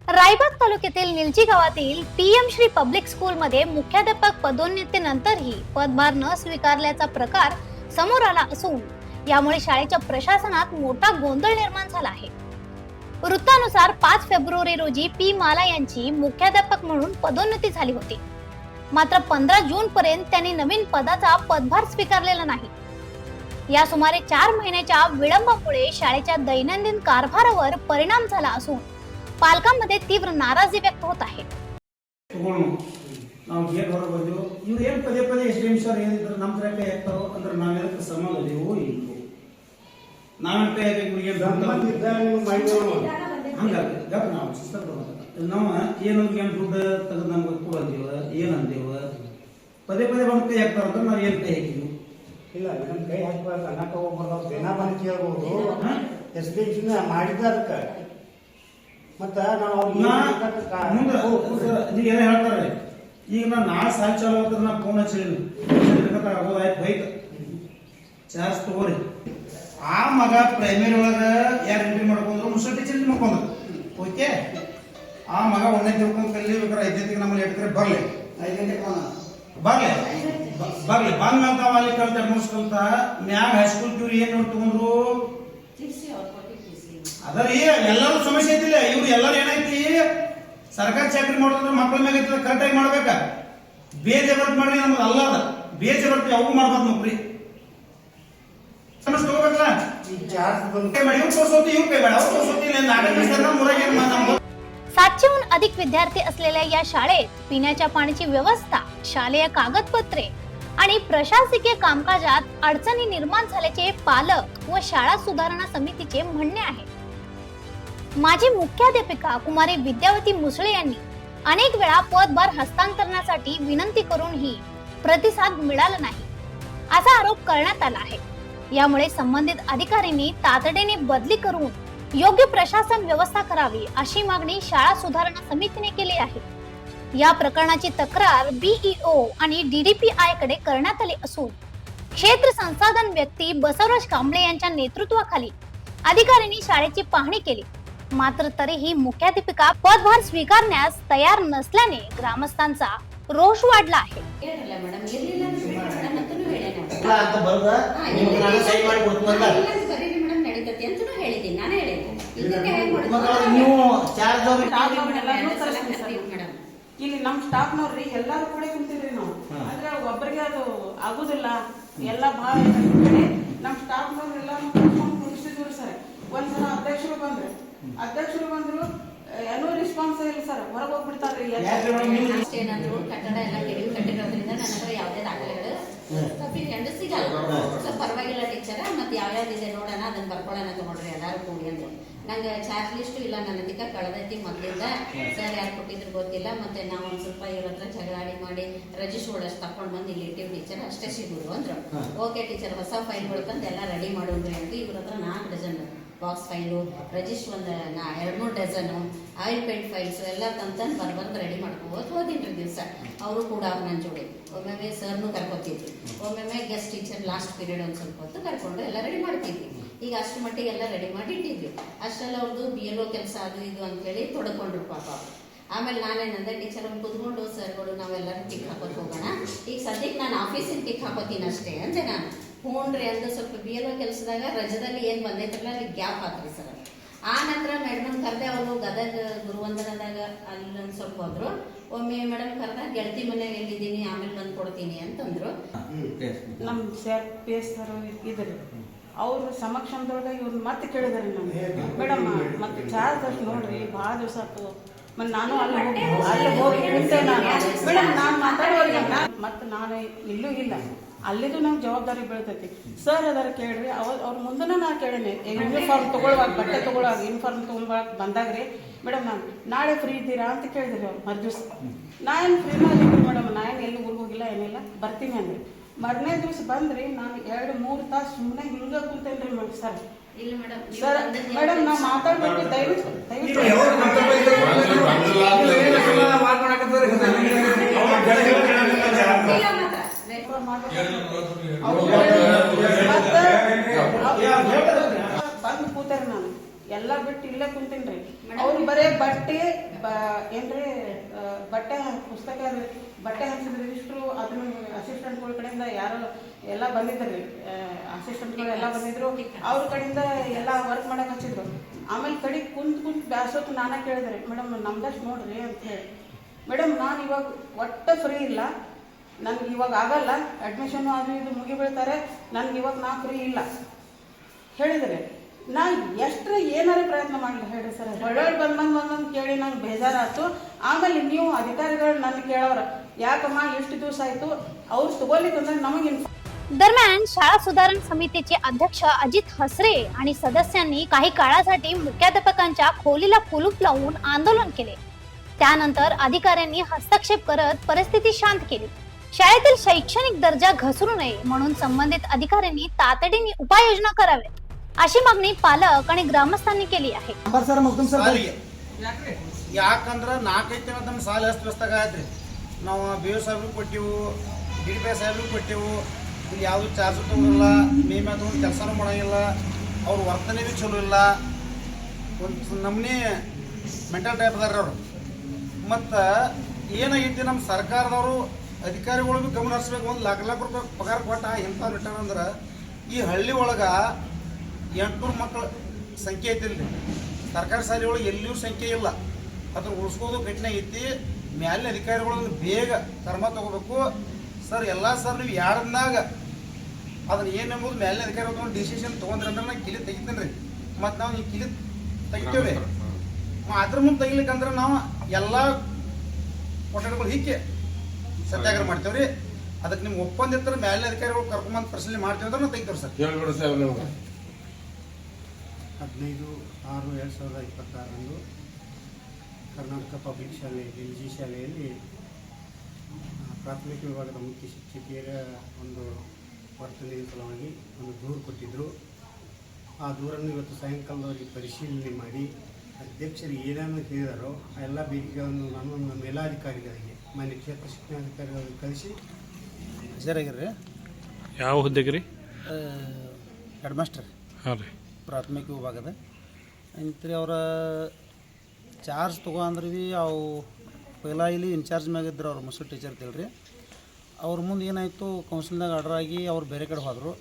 रायबाग तालुक्यातील निलजी गावातील PM Shri public school मध्ये मुख्याध्यापक पदोन्नतीनंतरही पदभार न स्वीकारल्याचा प्रकार समोर आला असून यामुळे शाळेच्या प्रशासनात मोठा गोंधळ निर्माण झाला आहे। वृत्तानुसार 5 फेब्रुवारी रोजी पी माला यांची मुख्याध्यापक म्हणून पदोन्नती झाली होती, मात्र 15 जून पर्यंत त्यांनी नवीन पदाचा पदभार स्वीकारलेला नाही। या सुमारे 4 महिन्याच्या विलंबामुळे शाळेच्या दैनंदिन कारभारावर परिणाम झाला असून ಪಾಲ್ಕಂमध्ये ತೀವ್ರ ನಾರಾಜಿ ವ್ಯಕ್ತ होत आहे। ನಾವು ಗೇಟ್ ಹೊರಗೆ ಬಂದೆವು, ಇವ್ರು ಏನು ಪದೇ ಪದೇ ಎಷ್ಟು ನಿಮಿಷ ಏನಿದ್ರು ನಮ್ಮ ಕೈ ಹಾಕ್ತಾರೋ ಅಂದ್ರೆ ನಾವೆಲ್ಲ ಸಮಾನ ಅದೇವೋ ಇಲ್ವೋ, ನಾವೇನು ಕೈ ಹಾಕಿ ಇವ್ರಿಗೆ ಹಂಗಾಗಿ ಗಪ್ ನಾವು ಶಿಸ್ತರು ನಾವು ಏನಂದ್ರೆ ಏನು ದುಡ್ಡು ತೆಗೆದು ನಮ್ಗೆ ಕೊಡಂದೇವ ಏನಂದೇವ ಪದೇ ಪದೇ ಬಂದು ಕೈ ಹಾಕ್ತಾರ ಅಂದ್ರೆ ನಾವು ಏನು ಕೈ ಹಾಕಿದ್ವಿ ಇಲ್ಲ ನಮ್ಮ ಕೈ ಹಾಕ್ಬಾರ್ದು ಅನ್ನಕ್ಕೆ ಹೋಗ್ಬಾರ್ದು ದಿನ ಬಂದು ಕೇಳ್ಬೋದು ಎಸ್ಪೆಷಲಿ ಮಾಡಿದ ಅದಕ್ಕೆ ಮತ್ತೆ ನಾವು ಮುಂದೆ ನೀವು ಏನೋ ಹೇಳ್ತಾರೆ ಈಗ ನಾನು ನಾಳೆ ಸಾಲ ಚಾಲು ಆಗ್ತದೆ ನಾ ಫೋನ್ ಹಚ್ಚಿದ್ದೀನಿ ಆಗೋದಾಯ್ತು ಬೈಕ್ ಚಾರ್ಜ್ ತಗೋರಿ ಆ ಮಗ ಪ್ರೈಮರಿ ಒಳಗೆ ಯಾರು ಎಂಟ್ರಿ ಮಾಡ್ಕೊಂಡ್ರು ಮುಸಲ್ ಟೀಚರ್ ಎಂಟ್ರಿ ಮಾಡ್ಕೊಂಡ್ರು ಓಕೆ ಆ ಮಗ ಒಂದೇ ತಿಳ್ಕೊಂಡು ಕಲಿಬೇಕಾರೆ 5ನೇ ನಮ್ಮಲ್ಲಿ ಎಟ್ಕರೆ ಬರಲಿ 5 ಬರಲಿ ಬರಲಿ ಬಂದ ಮೇಲೆ ತಾವು ಅಲ್ಲಿ ಕಲ್ತ ಮುಗಿಸ್ಕಲ್ತ ಮ್ಯಾಗ ಹೈಸ್ಕೂಲ್ ಕ್ಯೂರಿ ಏನು ನೋಡ್ತಗೊಂಡ್ರು ಅದರಿ ಎಲ್ಲರೂ ಸಮಸ್ಯೆ ಐತಿಲ್ಲ ಇವ್ರು ಎಲ್ಲರೂ ಏನೈತಿ ಸರ್ಕಾರಿ ಚಾಕರಿ ಮಾಡೋದ್ರೆ ಮಕ್ಕಳ ಮೇಲೆ ಕರೆಕ್ಟಾಗಿ ಮಾಡ್ಬೇಕ ಬೇಜಬರ್ತಿ ಮಾಡಿ ನಮ್ದು ಅಲ್ಲ ಅದ ಬೇಜಬರ್ತಿ ಅವು ಮಾಡ್ಬಾರ್ದು ನೌಕರಿ ಸಮಸ್ಯೆ ತಗೋಬೇಕಲ್ಲ ಮಾಡಿ ಇವ್ರು ತೋರ್ಸೋತಿ ಇವ್ರು ಕೈ ಬೇಡ ಅವ್ರು ತೋರ್ಸೋತಿ 700हून अधिक विद्यार्थी असलेल्या या शाळेत पिण्याच्या पाण्याची व्यवस्था, शालेय कागदपत्रे आणि प्रशासकीय कामकाजात अडचणी निर्माण झाल्याचे पालक व शाळा सुधारणा समितीचे म्हणणे आहे। माजी मुख्याध्यापिका कुमारी विद्यावती मुसळे यांनी अनेक वेळा पदभार हस्तांतरणासाठी विनंती करूनही प्रतिसाद मिळाला नाही असा आरोप करण्यात आला आहे। यामुळे संबंधित अधिकाऱ्यांनी तातडीने बदली करून योग्य प्रशासन व्यवस्था करावी अशी मागणी शाळा सुधारणा समितीने केली आहे। या प्रकरणाची तक्रार बीईओ आणि डीडीपीआय कडे करण्यात आली असून क्षेत्र संसाधन व्यक्ती बसवराज कांबळे यांच्या नेतृत्वाखाली अधिकाऱ्यांनी शाळेची पाहणी केली, मात्र तरीही मुख्याध्यापिका पदभार स्वीकारण्यास तयार नसल्याने ग्रामस्थांचा रोष वाढला आहे। ಇಲ್ಲಿ ನಮ್ಮ ಸ್ಟಾಫ್ನವ್ರಿ ಎಲ್ಲಾರು ಕೂಡ ಕುಂತಿದ್ರಿ ನಾವು, ಅಂದ್ರೆ ಒಬ್ಬರಿಗೆ ಅದು ಆಗುದಿಲ್ಲ, ಎಲ್ಲ ಭಾಳ ನಮ್ಮ ಸ್ಟಾಫ್ನವ್ರು ಎಲ್ಲಾರು ಕುಡಿಸಿದ್ವಿ ಸರ್। ಒಂದ್ಸಲ ಅಧ್ಯಕ್ಷರು ಬಂದ್ರು ಏನೋ ರೆಸ್ಪಾನ್ಸ್ ಇಲ್ಲ ಸರ್, ಹೊರಗೆ ಹೋಗ್ಬಿಡ್ತಾರ್ರಿ। ಏನಾದ್ರು ಕಟ್ಟಡ ಎಲ್ಲ ಕಟ್ಟಿರೋದ್ರಿಂದ ನನ್ನ ಹತ್ರ ಯಾವುದೇ ದಾಖಲೆಗಳು ಸಫಿಷಿಯಂಟ್ ಸಿಗಲ್ಲ। ಸೊ ಪರವಾಗಿಲ್ಲ ಟೀಚರ್, ಮತ್ತೆ ಯಾವ್ಯಾವ್ದಿದೆ ನೋಡೋಣ ಅದನ್ನ ಬರ್ಕೊಳ್ಳೋಣ ತಗೊಂಡ್ರಿ ಎಲ್ಲಾರು ಕೂಡಿ ಅಂದ್ರೆ ನಂಗೆ ಚಾರ್ಜ್ ಲಿಸ್ಟ್ ಇಲ್ಲ ನನ್ನ ಹತ್ರ ಕಳೆದೈತಿ ಮೊದಲಿಂದ, ಸರ್ ಯಾರು ಕೊಟ್ಟಿದ್ರು ಗೊತ್ತಿಲ್ಲ, ಮತ್ತೆ ನಾವು ಒಂದ್ ಸ್ವಲ್ಪ ಇವ್ರ ಹತ್ರ ಜಗಳಾಡಿ ಮಾಡಿ ರಿಜಿಸ್ಟರ್ ಅಷ್ಟು ತಕೊಂಡ್ ಬಂದು ಇಲ್ಲಿ ಇಟ್ಟಿವ್ ಟೀಚರ್ ಅಷ್ಟೇ ಸಿಗುದು ಅಂದ್ರು। ಓಕೆ ಟೀಚರ್ ಹೊಸ ಫೈಲ್ಗಳು ತಂದು ಎಲ್ಲ ರೆಡಿ ಮಾಡೋಣ್ರಿ ಅಂತ ಇವ್ರ ಹತ್ರ 4 ಡಜನ್ ಬಾಕ್ಸ್ ಫೈಲು, ರಿಜಿಸ್ಟರ್ ಒಂದು 2-3 ಡಜನು ಆಯಿಲ್ ಪೇಂಟ್ ಫೈಲ್ಸ್ ಎಲ್ಲ ತಂದು ಬಂದು ರೆಡಿ ಮಾಡ್ಕೋಬೋದು ಹೋದಿನ್ರಿ ದಿವಸ। ಅವರು ಕೂಡ ನನ್ನ ಜೋಡಿ ಒಮ್ಮೆ ಸರ್ನು ಕರ್ಕೊತಿದ್ವಿ, ಒಮ್ಮೆ ಗೆಸ್ಟ್ ಟೀಚರ್ ಲಾಸ್ಟ್ ಪೀರಿಯಡ್ ಒಂದು ಸ್ವಲ್ಪ ಹೊತ್ತು ಕರ್ಕೊಂಡು ಎಲ್ಲ ರೆಡಿ ಮಾಡ್ತಿದ್ವಿ। ಈಗ ಅಷ್ಟು ಮಟ್ಟಿಗೆ ಎಲ್ಲ ರೆಡಿ ಮಾಡಿ ಇಟ್ಟಿದ್ವಿ, ಅಷ್ಟೆಲ್ಲ ಅವ್ರದ್ದು BLO ಕೆಲಸ ಅದು ಇದು ಅಂತೇಳಿ ತೊಡ್ಕೊಂಡ್ರು ಪಾಪ। ಆಮೇಲೆ ನಾನೇನಂದ್ರೆ ಟೀಚರ್ ಒಂದು ಕುತ್ಕೊಂಡು ಸರ್ಗಳು ನಾವೆಲ್ಲರೂ ಟಿಕ್ ಹಾಕೋದು ಹೋಗೋಣ, ಈಗ ಸದ್ಯಕ್ಕೆ ನಾನು ಆಫೀಸಿನ ಟಿಕ್ ಹಾಕೋತೀನಿ ಅಷ್ಟೇ ಅಂದೆ ನಾನು। ಹ್ಞೂನ್ರಿ ಅಂದ್ರೆ ಸ್ವಲ್ಪ BLO ಕೆಲಸದಾಗ ರಜದಲ್ಲಿ ಏನು ಬಂದೈತ್ರಲ್ಲ ಅಲ್ಲಿ ಗ್ಯಾಪ್ ಹಾಕ್ರಿ ಸರ್। ಆ ನಂತರ ಮೇಡಮ್ ಕರೆದೆ, ಅವರು ಗದಗ ಗುರುವಂದನದಾಗ ಅಲ್ಲೊಂದು ಸ್ವಲ್ಪ ಹೋದ್ರು, ಒಮ್ಮೆ ಮೇಡಮ್ ಕರೆದ ಗೆಳತಿ ಮನೆಗೆ ಎಲ್ಲಿದ್ದೀನಿ ಆಮೇಲೆ ಬಂದು ಕೊಡ್ತೀನಿ ಅಂತಂದ್ರು। ನಮ್ಮ ಸರ್ PS ಸರ್ ಇದ್ರಿ, ಅವ್ರ ಸಮಕ್ಷಮದೊಳಗೆ ಇವ್ರು ಮತ್ತೆ ಕೇಳಿದಾರೆ ನಮ್ಗೆ, ಮೇಡಮ್ ಮತ್ತೆ ಚಾರ್ಜ್ ಅಷ್ಟು ನೋಡ್ರಿ ಭಾಳ ದಿವಸ ಆಯ್ತು, ಮತ್ತೆ ನಾನು ಅಲ್ಲಿ ಹೋಗಿ ಕುಂತೆ ನಾನು ಮೇಡಮ್ ನಾನು ಮಾತಾಡೋರಿಗೆ ಮತ್ತೆ ನಾನು ಇಲ್ಲೂ ಇಲ್ಲ, ಅಲ್ಲಿದು ನಂಗೆ ಜವಾಬ್ದಾರಿ ಬೀಳ್ತೈತಿ ಸರ್ ಅದಾರ ಕೇಳ್ರಿ। ಅವ್ರ ಮುಂದೆ ನಾನು ಕೇಳೇನೆ ಯೂನಿಫಾರ್ಮ್ ತಗೊಳ್ಳುವಾಗ ಬಟ್ಟೆ ತಗೊಳ್ಳುವಾಗ ಯೂನಿಫಾರ್ಮ್ ತಗೊಳ್ವಾಗ ಬಂದಾಗ್ರಿ ಮೇಡಮ್ ನಾನು ನಾಳೆ ಫ್ರೀ ಇದ್ದೀರಾ ಅಂತ ಕೇಳಿದ್ರಿ ಅವ್ರು ಮರುದಿವ್ಸ। ನಾ ಏನು ಫ್ರೀನ ಇದ್ದೀನಿ ಮೇಡಮ್, ನಾ ಏನು ಎಲ್ಲಿ ಊರಿಗೆ ಹೋಗಿಲ್ಲ ಏನಿಲ್ಲ ಬರ್ತೀನಿ ಅಂದ್ರಿ। ಮರನೇ ದಿವಸ ಬಂದ್ರಿ ನಾನು 2-3 ತಾಸು ಸುಮ್ಮನೆ ಹಿಂಗ ಕುಂತೇನ್ರಿ ಸರ್। ಇಲ್ಲ ಮೇಡಮ್ ಸರ್ ಮೇಡಮ್ ನಾ ಮಾತಾಡ್ಬೇಕು ದಯವಿಟ್ಟು ಬಂದು ಕೂತಾರೆ ನಾನು ಎಲ್ಲ ಬಿಟ್ಟು ಇಲ್ಲೇ ಕುಂತೀನಿ. ಅವ್ರು ಬರೇ ಬಟ್ಟೆ ಏನ್ರಿ ಬಟ್ಟೆ ಪುಸ್ತಕ ಬಟ್ಟೆ ಹಂಚಿದ ರಿಜಿಸ್ಟ್ರು ಅದನ್ನ ಅಸಿಸ್ಟೆಂಟ್ಗಳ ಕಡೆಯಿಂದ ಯಾರು ಎಲ್ಲ ಬಂದಿದ್ರಿ, ಅಸಿಸ್ಟೆಂಟ್ಗಳು ಎಲ್ಲ ಬಂದಿದ್ರು. ಅವ್ರ ಕಡೆಯಿಂದ ಎಲ್ಲ ವರ್ಕ್ ಮಾಡಕ್ಕೆ ಹಚ್ಚಿದ್ರು. ಆಮೇಲೆ ಕಡೆ ಕುಂತ್ ಬ್ಯಾಸೋತು ನಾನೇ ಕೇಳಿದ್ರಿ, ಮೇಡಮ್ ನಮ್ದಷ್ಟು ನೋಡ್ರಿ ಅಂತ ಹೇಳಿ. ಮೇಡಮ್ ನಾನು ಇವಾಗ ಒಟ್ಟು ಫ್ರೀ ಇಲ್ಲ, ನನ್ಗೆ ಇವಾಗ ಆಗಲ್ಲ, ಅಡ್ಮಿಷನ್ ಅದು ಇದು ಮುಗಿ ಬೀಳ್ತಾರೆ, ನನ್ಗೆ ಇವಾಗ ನಾ ಫ್ರೀ ಇಲ್ಲ ಹೇಳಿದರೆ ನಾನು ಎಷ್ಟು ಏನಾರ ಪ್ರಯತ್ನ ಮಾಡಲಿ ಹೇಳ್ರಿ ಸರ್. ಒಳ್ಳೊಳ್ಳೆ ಬಂದಂದು ಕೇಳಿ ನಂಗೆ ಬೇಜಾರಾಯ್ತು. ಆಮೇಲೆ ನೀವು ಅಧಿಕಾರಿಗಳು ನನ್ನ ಕೇಳೋರ ಯಾಕಮ್ಮ ಎಷ್ಟು ದಿವಸ ಆಯಿತು ಅವ್ರು तगोलिकंದ್ರೆ नमगे. दरम्यान शाळा सुधारण समितीचे अध्यक्ष अजित हसरे आणि सदस्यांनी काही काळासाठी मुख्याध्यापकांच्या खोलीला कुलूप लावून आंदोलन केले. त्यानंतर अधिकाऱ्यांनी हस्तक्षेप करत परिस्थिती शांत केली. शाळेतील शैक्षणिक दर्जा घसरू नये म्हणून संबंधित अधिकाऱ्यांनी तातडीने उपाययोजना कराव्यात अशी मागणी पालक आणि ग्रामस्थांनी केली आहे. ಯಾಕಂದ್ರೆ 4-5 ದಿನ ನಮ್ಮ ಸಾಲ ಅಸ್ತವ್ಯಸ್ತಾಗ ಆಯ್ತ್ರಿ. ನಾವು ಬಿ ಒ ಸಾಹೇಬ್ರಿಗೆ ಕೊಟ್ಟೆವು, ಡಿ ಪಿ ಸಾಹೇಬ್ರಿಗೆ ಕೊಟ್ಟೆವು. ಇಲ್ಲಿ ಯಾವುದು ಚಾರ್ಜ್ ತೊಗೊಳಿಲ್ಲ, ಮೇಮ ತೊಗೊಂಡು ಕೆಲಸನೂ ಮಾಡೋಂಗಿಲ್ಲ, ಅವ್ರ ವರ್ತನೆ ಭೀ ಚಲೋ ಇಲ್ಲ. ಒಂದು ನಮ್ಮನೆ ಮೆಂಟಲ್ ಟೈಪ್ ಅದಾರ ಅವರು. ಮತ್ತು ಏನಾಗೈತಿ ನಮ್ಮ ಸರ್ಕಾರದವರು ಅಧಿಕಾರಿಗಳು ಭೀ ಗಮನ ಹರಿಸ್ಬೇಕು. 1 ಲಕ್ಷ ರೂಪಾಯಿ ಪಗಾರ ಕೊಟ್ಟ ಇಂಥವ್ರು ರಿಟರ್ನ್ ಅಂದ್ರೆ ಈ ಹಳ್ಳಿ ಒಳಗೆ 800 ಮಕ್ಕಳ ಸಂಖ್ಯೆ ಐತಿಲ್ರಿ. ಸರ್ಕಾರಿ ಶಾಲೆಗಳು ಎಲ್ಲಿಯೂ ಸಂಖ್ಯೆ ಇಲ್ಲ. ಅದನ್ನು ಉಳಿಸ್ಕೋದು ಘಟನೆ ಐತಿ. ಮ್ಯಾಲಿನ ಅಧಿಕಾರಿಗಳನ್ನು ಬೇಗ ಕ್ರಮ ತಗೋಬೇಕು ಸರ್. ಎಲ್ಲ ಸರ್ ನೀವು ಯಾರನ್ನಾಗ ಅದನ್ನು ಏನೆಂಬುದು ಮ್ಯಾಲಿನ ಅಧಿಕಾರಿಗಳು ತೊಗೊಂಡು ಡಿಸಿಷನ್ ತೊಗೊಂಡ್ರಿ ಅಂದ್ರೆ ನಾನು ಕಿಲಿ ತೆಗಿತೀನಿ ರೀ. ಮತ್ತು ನಾವು ಈ ಕಿಲಿ ತೆಗಿತೇವೆ. ಅದ್ರ ಮುಂದೆ ತೆಗಿಲಿಕ್ಕಂದ್ರೆ ನಾವು ಎಲ್ಲ ಕೊಠಡಿಗಳು ಹಿಕ್ಕಿ ಸತ್ಯಾಗ್ರಹ ಮಾಡ್ತೇವೆ ರೀ. ಅದಕ್ಕೆ ನಿಮ್ಗೆ ಒಪ್ಪಂದ ಇರ್ತಾರೆ ಮ್ಯಾಲಿನ ಅಧಿಕಾರಿಗಳು ಕರ್ಕೊಂಬಂದು ಪರಿಶೀಲನೆ ಮಾಡ್ತೇವೆ ಅಂದ್ರೆ ನಾವು ತೆಗಿತೇವೆ ಸರ್. 15/6/2026 ಕರ್ನಾಟಕ ಪಬ್ಲಿಕ್ ಶಾಲೆ LG ಶಾಲೆಯಲ್ಲಿ ಪ್ರಾಥಮಿಕ ವಿಭಾಗದ ಮುಖ್ಯ ಶಿಕ್ಷಕಿಯರ ಒಂದು ವರ್ತನೆ ಸಲುವಾಗಿ ಒಂದು ದೂರು ಕೊಟ್ಟಿದ್ದರು. ಆ ದೂರನ್ನು ಇವತ್ತು ಸಾಯಂಕಾಲದವರೆಗೆ ಪರಿಶೀಲನೆ ಮಾಡಿ ಅಧ್ಯಕ್ಷರು ಏನೇನು ಹೇಳಿದಾರೋ ಆ ಎಲ್ಲ ಬೇಡಿಕೆಗಳನ್ನು ನಾನು ನಮ್ಮ ಮೇಲಾಧಿಕಾರಿಗಳಿಗೆ ಮಾನ್ಯ ಕ್ಷೇತ್ರ ಶಿಕ್ಷಣಾಧಿಕಾರಿಗಳಿಗೆ ಕಳಿಸಿ ಹಾಜರಾಗಿರ್ರಿ. ಯಾವ ಹುದ್ದೆಗೆ ರೀ? Head master. ಹಾಂ ರೀ. ಪ್ರಾಥಮಿಕ ವಿಭಾಗದ ಅಂತ್ರಿ ಅವರ ಚಾರ್ಜ್ ತೊಗೊಂಡ್ರಿ ಭೀ ಅವು ಪೈಲ ಇಲ್ಲಿ ಇನ್ಚಾರ್ಜ್ ಮ್ಯಾಗಿದ್ರು ಅವ್ರು ಮುಸ್ಲಿಂ ಟೀಚರ್ ತಿಳ್ರಿ. ಅವ್ರ ಮುಂದೆ ಏನಾಯಿತು ಕೌನ್ಸಿಲ್ನಾಗ ಆರ್ಡರ್ ಆಗಿ ಅವ್ರು ಬೇರೆ ಕಡೆ ಹೋದರು.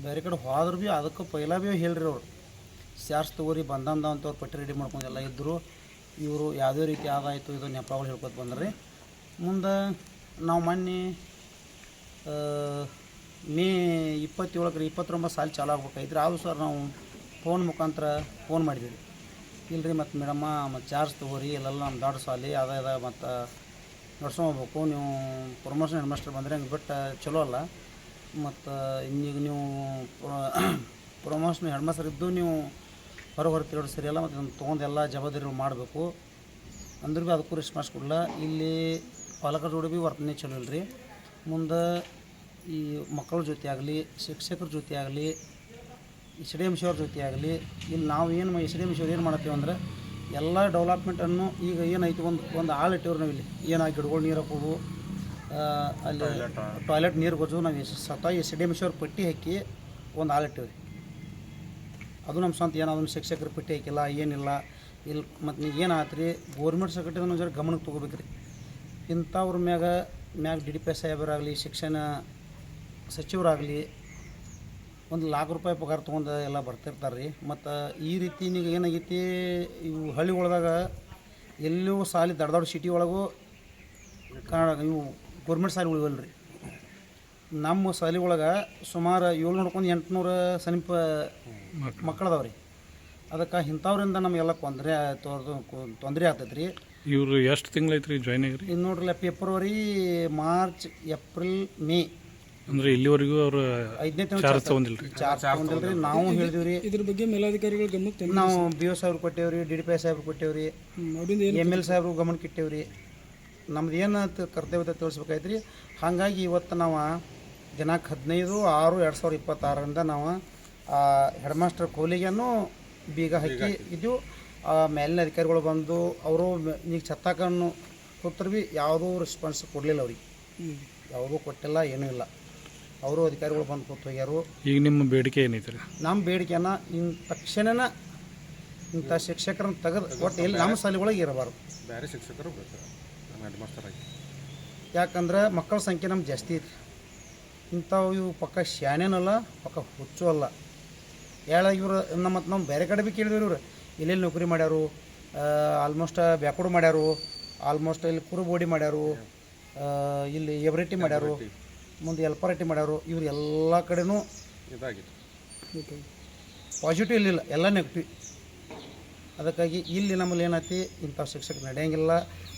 ಬೇರೆ ಕಡೆ ಹೋದ್ರು ಭೀ ಅದಕ್ಕೆ ಪೈಲ ಭೀ ಹೇಳ್ರಿ ಅವ್ರು ಚಾರ್ಜ್ ತೊಗೋರಿ ಬಂದಂದ ಅಂತ ಅವ್ರು ಪಟ್ಟಿ ರೆಡಿ ಮಾಡ್ಕೊಂಡು ಎಲ್ಲ ಇದ್ದರು. ಇವರು ಯಾವುದೇ ರೀತಿ ಆದಾಯಿತು ಇದು ನೆಪಗಳು ಹೇಳ್ಕೊತ ಬಂದ್ರಿ. ಮುಂದೆ ನಾವು ಮೊನ್ನೆ ಮೇ 27-29 ಸಾಲ ಚಾಲು ಆಗ್ಬೇಕಾಯ್ತು. ಆದರೂ ಸರ್ ನಾವು ಫೋನ್ ಮುಖಾಂತರ ಫೋನ್ ಮಾಡಿದ್ದೀವಿ. ಇಲ್ಲರಿ ಮತ್ತು ಮೇಡಮ್ಮ ಮತ್ತು ಚಾರ್ಜ್ ತೊಗೋರಿ ಇಲ್ಲೆಲ್ಲ ನಮ್ಮ ದೊಡ್ಡ ಸಾಲಿ ಅದ ಮತ್ತು ನಡ್ಸ್ಕೊಬೇಕು. ನೀವು ಪ್ರಮೋಷನ್ ಹೆಡ್ ಮಾಸ್ಟರ್ ಬಂದರೆ ಹಂಗೆ ಬಿಟ್ಟು ಚಲೋ ಅಲ್ಲ. ಮತ್ತು ಈಗ ನೀವು ಪ್ರಮೋಷನ್ ಹೆಡ್ ಮಾಸ್ಟರ್ ಇದ್ದು ನೀವು ಹೊರಗೆ ತಿರೋದು ಸರಿಯಲ್ಲ. ಮತ್ತು ಇದನ್ನು ತೊಗೊಂಡೆಲ್ಲ ಜವಾಬ್ದಾರಿಗಳು ಮಾಡಬೇಕು ಅಂದ್ರೆ ಭೀ ಅದಕ್ಕೂ ರೆಸ್ಪಾನ್ಸ್ ಕೊಡಲ್ಲ. ಇಲ್ಲಿ ಪಾಲಕರ ಜೋಡಿ ಭೀ ವರ್ತನೆ ಚಲೋ ಇಲ್ಲರಿ. ಮುಂದೆ ಈ ಮಕ್ಕಳ ಜೊತೆ ಆಗಲಿ, ಶಿಕ್ಷಕರ ಜೊತೆ ಆಗಲಿ, SDM ಅವ್ರ ಜೊತೆ ಆಗಲಿ, ಇಲ್ಲಿ ನಾವು ಏನು SDM ಏನು ಮಾಡ್ತೀವಿ ಅಂದ್ರೆ ಎಲ್ಲ ಡೆವಲಪ್ಮೆಂಟನ್ನು ಈಗ ಏನಾಯ್ತು ಒಂದು ಆಳು ಇಟ್ಟೇವ್ರಿ ನಾವು ಇಲ್ಲಿ. ಏನಾಗಿ ಗಿಡಗಳು ನೀರು ಹಾಕೋದು, ಅಲ್ಲಿ ಟಾಯ್ಲೆಟ್ ನೀರು ಗೊಜ್ಜು ನಾವು ಸ್ವತಃ SDM ಅವ್ರ ಪಟ್ಟಿ ಹಾಕಿ ಒಂದು ಆಳು ಇಟ್ಟೇವ್ರಿ. ಅದು ನಮ್ಮ ಸ್ವಂತ ಏನಾದ್ರು ಶಿಕ್ಷಕರ ಪಟ್ಟಿ ಹಾಕಿಲ್ಲ ಏನಿಲ್ಲ ಇಲ್ಲಿ. ಮತ್ತು ನೀವು ಏನಾಯ್ತು ರೀ ಗೋರ್ಮೆಂಟ್ ಸೆಕ್ರೆಟರಿ ಜರ ಗಮನಕ್ಕೆ ತೊಗೋಬೇಕ್ರಿ. ಇಂಥವ್ರ ಮ್ಯಾಗ DDP ಸಾಹೇಬರಾಗಲಿ, ಶಿಕ್ಷಣ ಸಚಿವರಾಗಲಿ 1 ಲಕ್ಷ ರೂಪಾಯಿ ಪಗಾರ ತೊಗೊಂಡು ಎಲ್ಲ ಬರ್ತಿರ್ತಾರೆ ರೀ. ಮತ್ತು ಈ ರೀತಿ ಈಗ ಏನಾಗೈತಿ ಇವು ಹಳ್ಳಿಗಳದಾಗ ಎಲ್ಲೂ ಸಾಲಿ ದೊಡ್ಡ ಸಿಟಿ ಒಳಗೂ ಇವು ಗೌರ್ಮೆಂಟ್ ಸಾಲಿ ಉಳಿವಲ್ಲ ರೀ. ನಮ್ಮ ಸಾಲಿ ಒಳಗೆ ಸುಮಾರು 700-800 ಸಮೀಪ ಮಕ್ಕಳದಾವ ರೀ. ಅದಕ್ಕೆ ಇಂಥವ್ರಿಂದ ನಮಗೆಲ್ಲ ತೊಂದರೆ ಆಗ್ತೈತೆ ರೀ. ಇವರು ಎಷ್ಟು ತಿಂಗಳೈತೆ ರೀ ಜಾಯ್ನ್ ಆಗಿರಿ? ಇದು ನೋಡ್ರಲ್ಲ ಫೆಬ್ರವರಿ, ಮಾರ್ಚ್, ಏಪ್ರಿಲ್, ಮೇ ಅಂದರೆ ಇಲ್ಲಿವರೆಗೂ ಅವರು 5ನೇ ಚಾರ್ಜ್ ತೊಗೊಂಡಿಲ್ಲ ರೀ. ಚಾರ್ಜ್ ತೊಗೊಂಡಿಲ್ಲ ರೀ. ನಾವು ಹೇಳಿದೀವಿ ರೀ ಇದ್ರ ಬಗ್ಗೆ ಮೇಲಾಧಿಕಾರಿಗಳು ಗಮನಕ್ಕೆ ನಾವು BO ಸಾಹೇಬ್ರು ಕೊಟ್ಟೇವ್ರಿ, DDP ಸಾಹೇಬ್ರು ಕೊಟ್ಟೇವ್ರಿ, ML ಸಾಹೇಬ್ರು ಗಮನಕ್ಕೆ ಇಟ್ಟೇವ್ರಿ. ನಮ್ದು ಏನು ಕರ್ತವ್ಯ ತಿಳಿಸ್ಬೇಕಾಯ್ತು ರೀ. ಹಾಗಾಗಿ ಇವತ್ತು ನಾವು ದಿನಾಂಕ 15/6/2026 ನಾವು ಹೆಡ್ ಮಾಸ್ಟರ್ ಕೋಲಿಗೆನೂ ಬೀಗ ಹಾಕಿ ಇದು ಮೇಲಿನ ಅಧಿಕಾರಿಗಳು ಬಂದು ಅವರು ಈಗ ಛತ್ತಾಕನ್ನು ಕೂತ್ರು ಭೀ ಯಾವುದೂ ರೆಸ್ಪಾನ್ಸ್ ಕೊಡಲಿಲ್ಲ ಅವ್ರಿಗೆ. ಯಾವುದೂ ಕೊಟ್ಟಿಲ್ಲ, ಏನೂ ಇಲ್ಲ. ಅವರು ಅಧಿಕಾರಿಗಳು ಬಂದು ಕೂತು ಹೋಗ್ಯಾರು. ಈಗ ನಿಮ್ಮ ಬೇಡಿಕೆ ಏನೈತೆ ರೀ? ನಮ್ಮ ಬೇಡಿಕೆನ ತಕ್ಷಣ ಇಂಥ ಶಿಕ್ಷಕರನ್ನ ತೆಗೆದು ಒಟ್ಟು ಎಲ್ಲಿ ನಮ್ಮ ಶಾಲೆಗಳಿಗೆ ಇರಬಾರ್ದು. ಬೇರೆ ಶಿಕ್ಷಕರು ಬೇಕು ನಮ್ಮ ಹೆಡ್ ಮಾಸ್ಟರ್ ಆಗಿ. ಯಾಕಂದ್ರೆ ಮಕ್ಕಳ ಸಂಖ್ಯೆ ನಮ್ಗೆ ಜಾಸ್ತಿ ಐತಿ. ಇಂಥವು ಇವು ಪಕ್ಕ ಶಾಣೆನಲ್ಲ, ಪಕ್ಕ ಹುಚ್ಚು ಅಲ್ಲ. ಇವರು ನಮ್ಮ ಬೇರೆ ಕಡೆ ಭೀ ಕೇಳಿದ್ರು, ಇವ್ರು ಎಲ್ಲೆಲ್ಲಿ ನೌಕರಿ ಮಾಡ್ಯಾರು, ಆಲ್ಮೋಸ್ಟ್ ಬ್ಯಾಕ್ವರ್ಡ್ ಮಾಡ್ಯಾರು, ಆಲ್ಮೋಸ್ಟ್ ಇಲ್ಲಿ ಕುರುಬೋಡಿ ಮಾಡ್ಯಾರು, ಇಲ್ಲಿ ಎಬ್ರಿಟಿ ಮಾಡ್ಯಾರು, ಮುಂದೆ ಎಲ್ಪರಟಿ ಮಾಡ್ಯಾರು. ಇವ್ರು ಎಲ್ಲ ಕಡೆನೂ ಇದಾಗಿತ್ತು. ಪಾಸಿಟಿವ್ ಇಲ್ಲಿಲ್ಲ, ಎಲ್ಲ ನೆಗೆಟಿವ್. ಅದಕ್ಕಾಗಿ ಇಲ್ಲಿ ನಮ್ಮಲ್ಲಿ ಏನೈತಿ, ಇಂಥ ಶಿಕ್ಷಕ ನಡೆಯಂಗಿಲ್ಲ.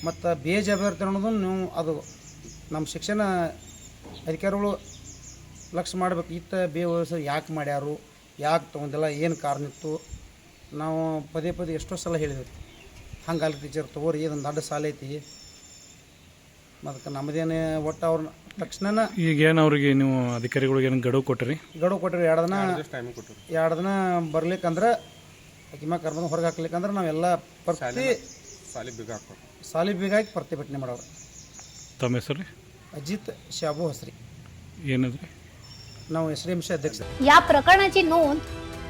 ಮತ್ತು ಬೇಜವಾಬ್ದಾರಿ ಅನ್ನೋದು ನೀವು ಅದು ನಮ್ಮ ಶಿಕ್ಷಣ ಅಧಿಕಾರಿಗಳು ಲಕ್ಷ್ಯ ಮಾಡಬೇಕು. ಇತ್ತ ಬೇವಸ ಯಾಕೆ ಮಾಡ್ಯಾರು, ಯಾಕೆ ತೊಗೊಂಡಿಲ್ಲ, ಏನು ಕಾರಣ ಇತ್ತು. ನಾವು ಪದೇ ಪದೇ ಎಷ್ಟೋ ಸಲ ಹೇಳಿದ್ವಿ, ಹಂಗಲ್ಲ ಟೀಚರ್ ತೊಗೋರಿ, ಇದೊಂದು ದೊಡ್ಡ ಶಾಲೆ ಐತಿ. ಅದಕ್ಕೆ ನಮ್ಮದೇನು ಒಟ್ಟು ಅವ್ರನ್ನ ತಕ್ಷಣ ಈಗ ಏನು ಅವ್ರಿಗೆ ನೀವು ಅಧಿಕಾರಿಗಳಿಗೆ ಏನು ಗಡುವು ಕೊಟ್ಟಿರಿ? ಗಡುವು ಕೊಟ್ಟಿರಿ. 2 ದಿನ ಟೈಮಿಂಗ್ ಕೊಟ್ಟರು. 2 ದಿನ ಬರ್ಲಿಕ್ಕಂದ್ರೆ ಅಕಿಮ ಕರ್ಬಂದು ಹೊರಗೆ ಹಾಕ್ಲಿಕ್ಕಂದ್ರೆ ನಾವೆಲ್ಲ ಸಾಲಿ ಬೀಗ ಹಾಕೋರು. ಸಾಲಿ ಬೀಗ ಹಾಕಿ ಪ್ರತಿಭಟನೆ ಮಾಡೋರು. ತಮ್ಮ ಹೆಸರು? अजित शाबू हसरी. ಏನಂದ್ರಿ? ನಾವು SDMC अध्यक्ष. या प्रकरणाची नोंद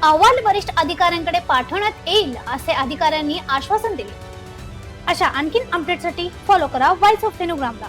अहवाल वरिष्ठ अधिकाऱ्यांकडे पाठवण्यात येईल असे अधिकाऱ्यांनी आश्वासन दिले. अशा आणखीन अपडेटसाठी फॉलो करा व्हॉइस ऑफ फेनोग्रामला.